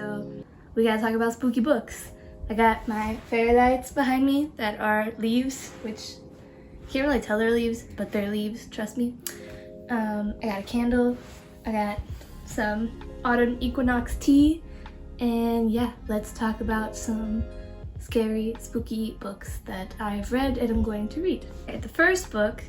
So we gotta talk about spooky books. I got my fairy lights behind me that are leaves, which you can't really tell they're leaves, but they're leaves, trust me. I got a candle, I got some autumn equinox tea, and yeah, let's talk about some scary, spooky books that I've read and I'm going to read. Okay, the first book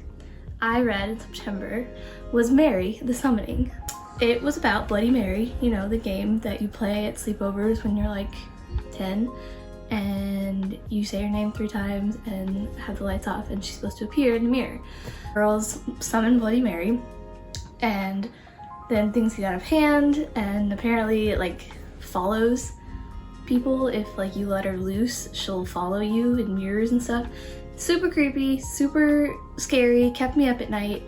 I read in September was Mary, the Summoning. It was about Bloody Mary, you know, the game that you play at sleepovers when you're like 10, and you say your name 3 times and have the lights off and she's supposed to appear in the mirror. Girls summon Bloody Mary and then things get out of hand, and apparently it like follows people. If like you let her loose, she'll follow you in mirrors and stuff. Super creepy, super scary, kept me up at night.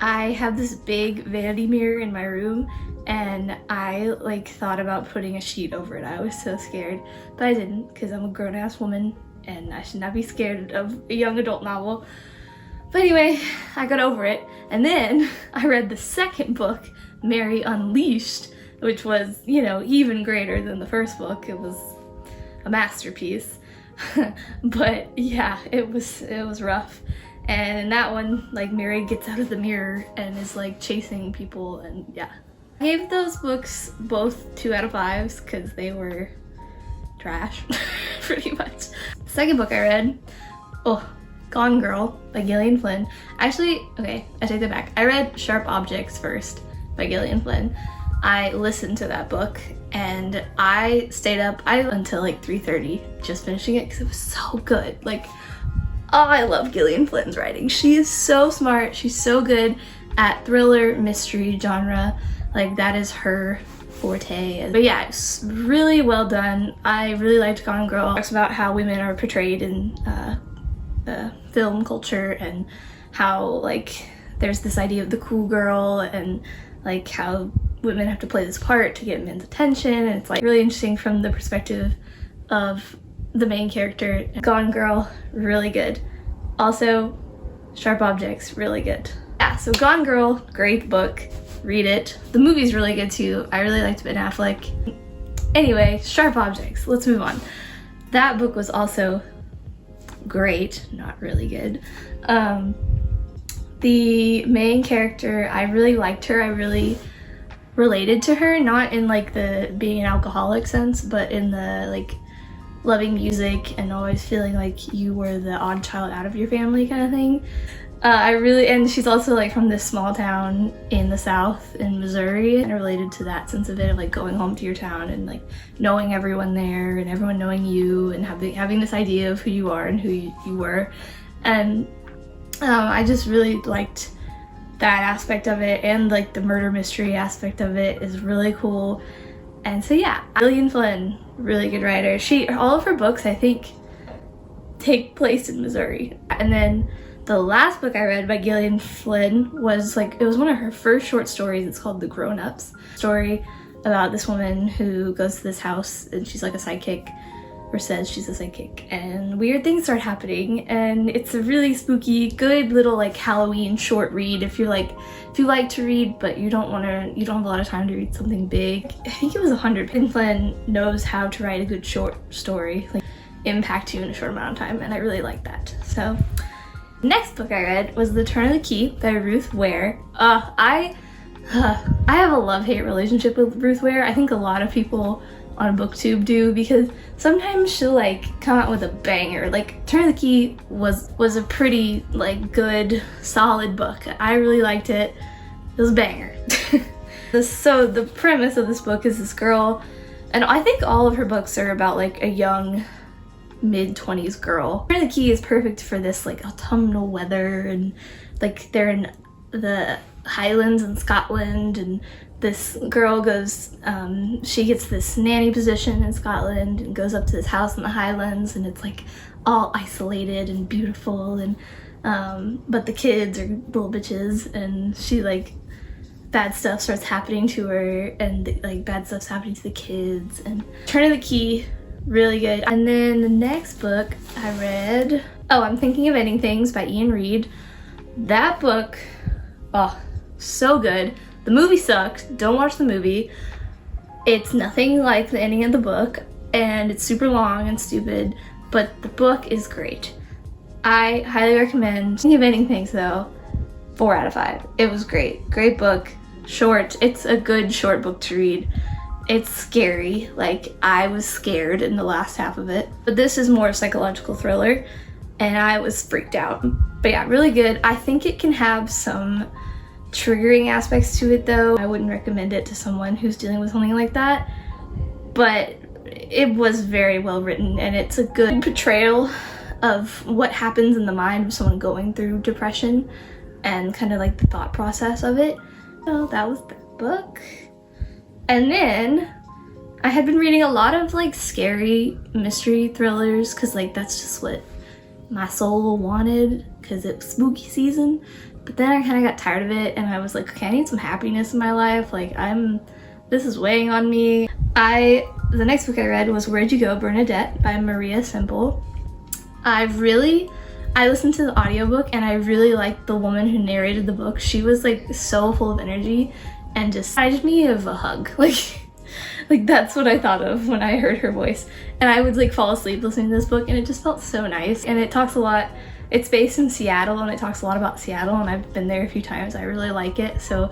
I have this big vanity mirror in my room and I like thought about putting a sheet over it. I was so scared, but I didn't because I'm a grown-ass woman and I should not be scared of a young adult novel. But anyway, I got over it, and then I read the second book, Mary Unleashed, which was, you know, even greater than the first book. It was a masterpiece. But yeah, it was rough. And in that one, like, Mary gets out of the mirror and is like chasing people, and yeah. I gave those books both 2 out of 5s because they were trash, pretty much. Second book I read, Gone Girl by Gillian Flynn. Actually, okay, I take that back. I read Sharp Objects first by Gillian Flynn. I listened to that book and I stayed up until like 3:30 just finishing it because it was so good. Like, oh, I love Gillian Flynn's writing. She is so smart. She's so good at thriller, mystery genre. Like, that is her forte. But yeah, it's really well done. I really liked Gone Girl. It's about how women are portrayed in film culture and how like there's this idea of the cool girl and like how women have to play this part to get men's attention, and it's like really interesting from the perspective of the main character. Gone Girl, really good. Also, Sharp Objects, really good. Yeah, so Gone Girl, great book, read it. The movie's really good too. I really liked Ben Affleck. Anyway, Sharp Objects, let's move on. That book was also great, not really good. The main character, I really liked her. I really related to her, not in like the being an alcoholic sense, but in the like loving music and always feeling like you were the odd child out of your family kind of thing. And she's also like from this small town in the South in Missouri, and I related to that sense of it, of like going home to your town and like knowing everyone there and everyone knowing you and having this idea of who you are and who you were. And I just really liked that aspect of it, and like the murder mystery aspect of it is really cool. And so yeah, Gillian Flynn, really good writer. All of her books I think take place in Missouri. And then the last book I read by Gillian Flynn was like, it was one of her first short stories. It's called The Grown Ups. Story about this woman who goes to this house and she's like a sidekick, or says she's a sidekick, and weird things start happening, and it's a really spooky, good little like Halloween short read if you like to read but you don't have a lot of time to read something big. I think it was 100. Gillian Flynn knows how to write a good short story, like impact you in a short amount of time, and I really like that. So next book I read was The Turn of the Key by Ruth Ware. I have a love-hate relationship with Ruth Ware. I think a lot of people on BookTube do, because sometimes she'll like come out with a banger. Like Turn of the Key was a pretty like good, solid book. I really liked it. It was a banger. So the premise of this book is this girl, and I think all of her books are about like a young mid-20s girl. Turn of the Key is perfect for this like autumnal weather, and like they're in the Highlands in Scotland, and this girl goes, she gets this nanny position in Scotland and goes up to this house in the Highlands, and it's like all isolated and beautiful, and but the kids are little bitches, and she like bad stuff starts happening to her, and like bad stuff's happening to the kids. And Turn of the Key, really good. And then the next book I read, I'm Thinking of Ending Things by Ian Reid. That book, so good. The movie sucked. Don't watch the movie. It's nothing like the ending of the book, and it's super long and stupid, but the book is great. I highly recommend. Give anything though, 4 out of 5. It was great. Great book. Short. It's a good short book to read. It's scary. Like, I was scared in the last half of it. But this is more a psychological thriller, and I was freaked out. But yeah, really good. I think it can have some triggering aspects to it though. I wouldn't recommend it to someone who's dealing with something like that. But it was very well written, and it's a good portrayal of what happens in the mind of someone going through depression and kind of like the thought process of it. So that was the book. And then I had been reading a lot of like scary mystery thrillers because like that's just what my soul wanted because it was spooky season. But then I kind of got tired of it and I was like, okay, I need some happiness in my life. Like this is weighing on me. The next book I read was Where'd You Go, Bernadette by Maria Semple. I listened to the audiobook and I really liked the woman who narrated the book. She was like so full of energy and just reminded me of a hug. Like that's what I thought of when I heard her voice. And I would like fall asleep listening to this book and it just felt so nice. And it talks a lot, it's based in Seattle and it talks a lot about Seattle and I've been there a few times. I really like it. So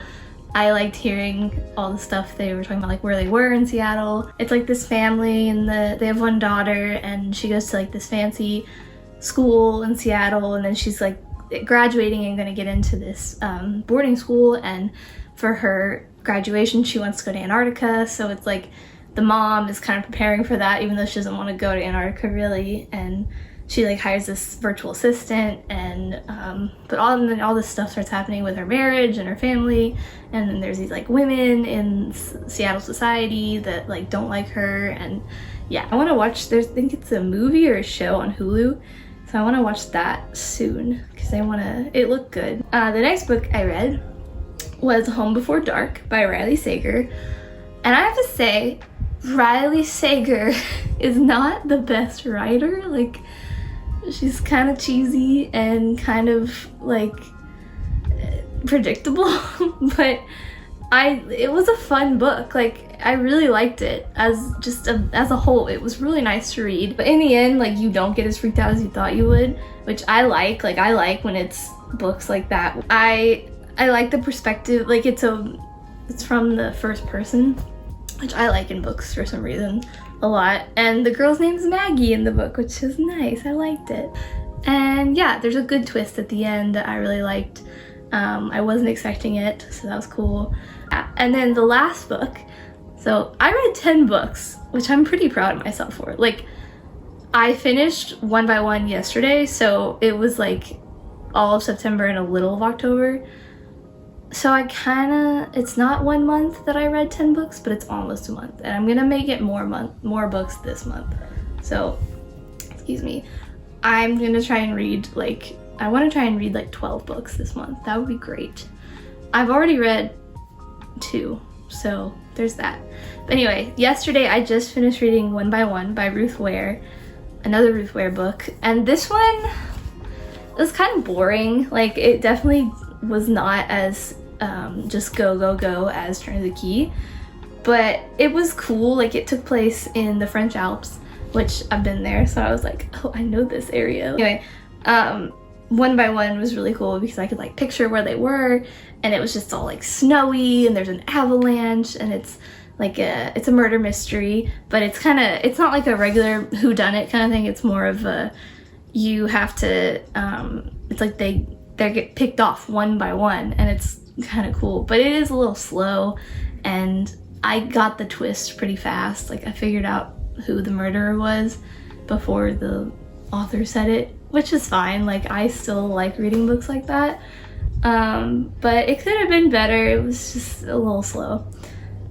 I liked hearing all the stuff they were talking about, like where they were in Seattle. It's like this family and they have one daughter and she goes to like this fancy school in Seattle and then she's like graduating and gonna get into this boarding school, and for her graduation she wants to go to Antarctica, so it's like the mom is kind of preparing for that even though she doesn't want to go to Antarctica really, and she like hires this virtual assistant and but all this stuff starts happening with her marriage and her family, and then there's these like women in Seattle society that like don't like her, and yeah, I want to watch, I think it's a movie or a show on Hulu, so I want to watch that soon because it looked good. The next book I read was Home Before Dark by Riley Sager, and I have to say Riley Sager is not the best writer. Like, she's kind of cheesy and kind of like predictable but it was a fun book. Like, I really liked it as a whole. It was really nice to read, but in the end like you don't get as freaked out as you thought you would, which I like. Like, I like when it's books like that. I like the perspective, like it's from the first person, which I like in books for some reason a lot. And the girl's name is Maggie in the book, which is nice. I liked it. And yeah, there's a good twist at the end that I really liked. I wasn't expecting it, so that was cool. And then the last book, so I read 10 books, which I'm pretty proud of myself for. Like, I finished one by one yesterday, so it was like all of September and a little of October. So it's not 1 month that I read 10 books, but it's almost a month. And I'm gonna make it more books this month. So, excuse me. I'm gonna try and read I wanna try and read like 12 books this month. That would be great. I've already read 2, so there's that. But anyway, yesterday I just finished reading One by One by Ruth Ware, another Ruth Ware book. And this one was kind of boring. Like, it definitely was not as just go as Turn of the Key, but it was cool. Like, it took place in the French Alps, which I've been there, so I was like, oh, I know this area. Anyway, One by One was really cool because I could like picture where they were, and it was just all like snowy and there's an avalanche, and it's like it's a murder mystery, but it's not like a regular whodunit kind of thing. It's more of you have to it's like they get picked off one by one, and it's kind of cool, but it is a little slow, and I got the twist pretty fast. Like, I figured out who the murderer was before the author said it, which is fine. Like, I still like reading books like that, but it could have been better. It was just a little slow.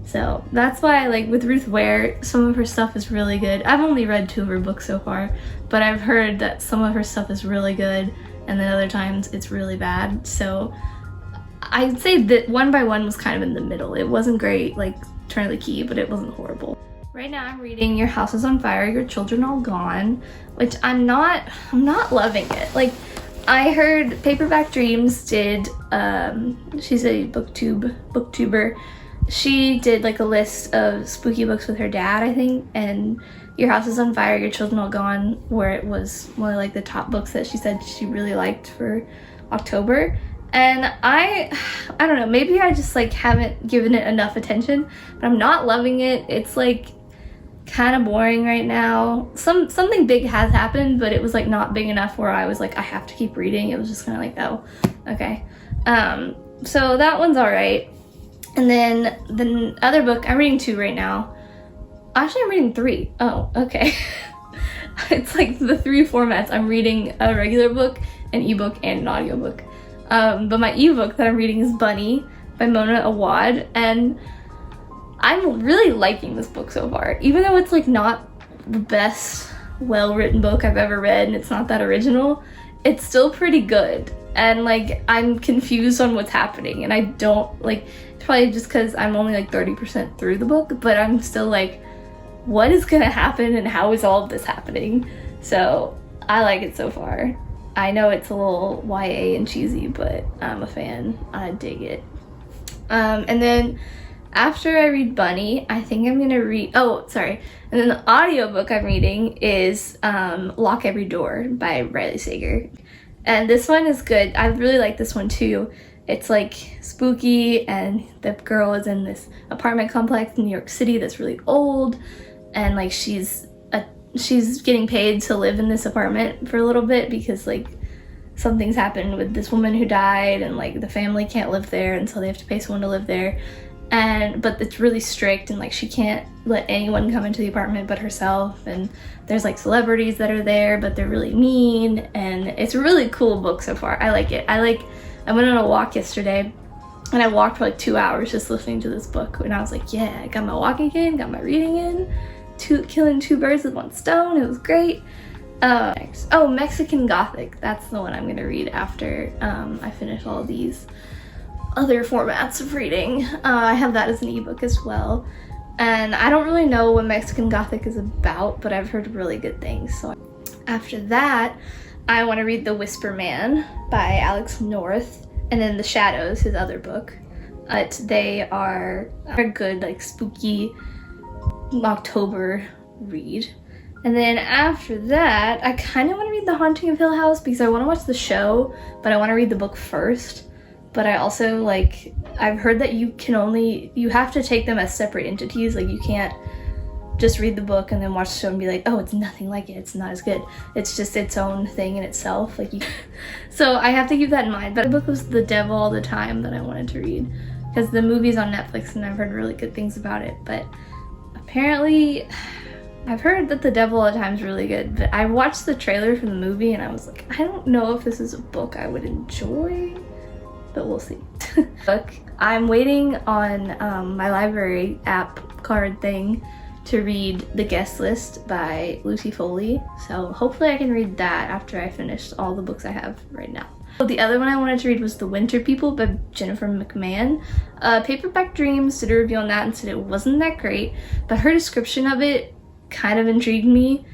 So that's why, like, with Ruth Ware, some of her stuff is really good. I've only read 2 of her books so far, but I've heard that some of her stuff is really good, and then other times it's really bad. So I'd say that One by One was kind of in the middle. It wasn't great like Turn of the Key, but it wasn't horrible. Right now I'm reading Your House is on Fire, Your Children All Gone, which I'm not loving it. Like, I heard Paperback Dreams did, she's a booktuber, she did like a list of spooky books with her dad, I think, and Your House is on Fire, Your Children All Gone, where it was one of like the top books that she said she really liked for October. And I don't know, maybe I just like haven't given it enough attention, but I'm not loving it. It's like kind of boring right now. Something big has happened, but it was like not big enough where I was like, I have to keep reading. It was just kind of like, oh, okay. So that one's all right. And then the other book, I'm reading 2 right now. Actually, I'm reading 3. Oh, okay. It's like the 3 formats. I'm reading a regular book, an ebook, and an audiobook. But my ebook that I'm reading is Bunny by Mona Awad, and I'm really liking this book so far. Even though it's like not the best well-written book I've ever read and it's not that original, it's still pretty good. And like I'm confused on what's happening, and I don't like, it's probably just because I'm only like 30% through the book, but I'm still like, what is gonna happen and how is all of this happening? So I like it so far. I know it's a little YA and cheesy, but I'm a fan. I dig it. And then after I read Bunny, I think I'm gonna read, and then the audiobook I'm reading is Lock Every Door by Riley Sager. And this one is good. I really like this one too. It's like spooky, and the girl is in this apartment complex in New York City that's really old, and like she's getting paid to live in this apartment for a little bit because like something's happened with this woman who died, and like the family can't live there, and so they have to pay someone to live there. But it's really strict, and like she can't let anyone come into the apartment but herself, and there's like celebrities that are there, but they're really mean, and it's a really cool book so far. I like it. I went on a walk yesterday, and I walked for like 2 hours just listening to this book, and I was like, yeah, I got my walking in, got my reading in, killing 2 birds with 1 stone. It was great. Next. Oh, Mexican Gothic. That's the one I'm gonna read after I finish all these other formats of reading. I have that as an ebook as well, and I don't really know what Mexican Gothic is about, but I've heard really good things. So after that, I want to read The Whisper Man by Alex North, and then The Shadows, his other book. They are a good like spooky October read. And then after that, I kind of want to read The Haunting of Hill House because I want to watch the show, but I want to read the book first. But I also like, I've heard that you have to take them as separate entities. Like you can't just read the book and then watch the show and be like, oh, it's nothing like it, it's not as good. It's just its own thing in itself. So I have to keep that in mind. But the book was The Devil All the Time that I wanted to read because the movie's on Netflix and I've heard really good things about it. But apparently, I've heard that The Devil All the Time is really good, but I watched the trailer for the movie and I was like, I don't know if this is a book I would enjoy, but we'll see. Book. I'm waiting on my library app card thing to read The Guest List by Lucy Foley, so hopefully I can read that after I finish all the books I have right now. The other one I wanted to read was The Winter People by Jennifer McMahon. Paperback Dreams did a review on that and said it wasn't that great, but her description of it kind of intrigued me.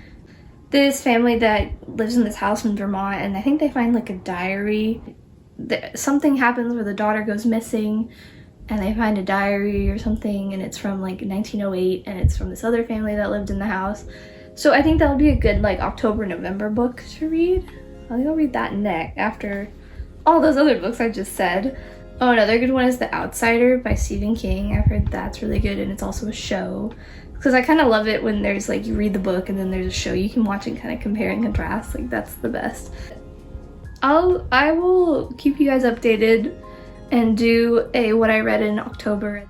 This family that lives in this house in Vermont, and I think they find like a diary. Something happens where the daughter goes missing, and they find a diary or something, and it's from like 1908, and it's from this other family that lived in the house. So I think that would be a good like October, November book to read. I think I'll read that next after all those other books I just said. Oh, another good one is The Outsider by Stephen King. I've heard that's really good, and it's also a show. Because I kind of love it when there's like, you read the book and then there's a show you can watch and kind of compare and contrast. Like that's the best. I will keep you guys updated and do a what I read in October.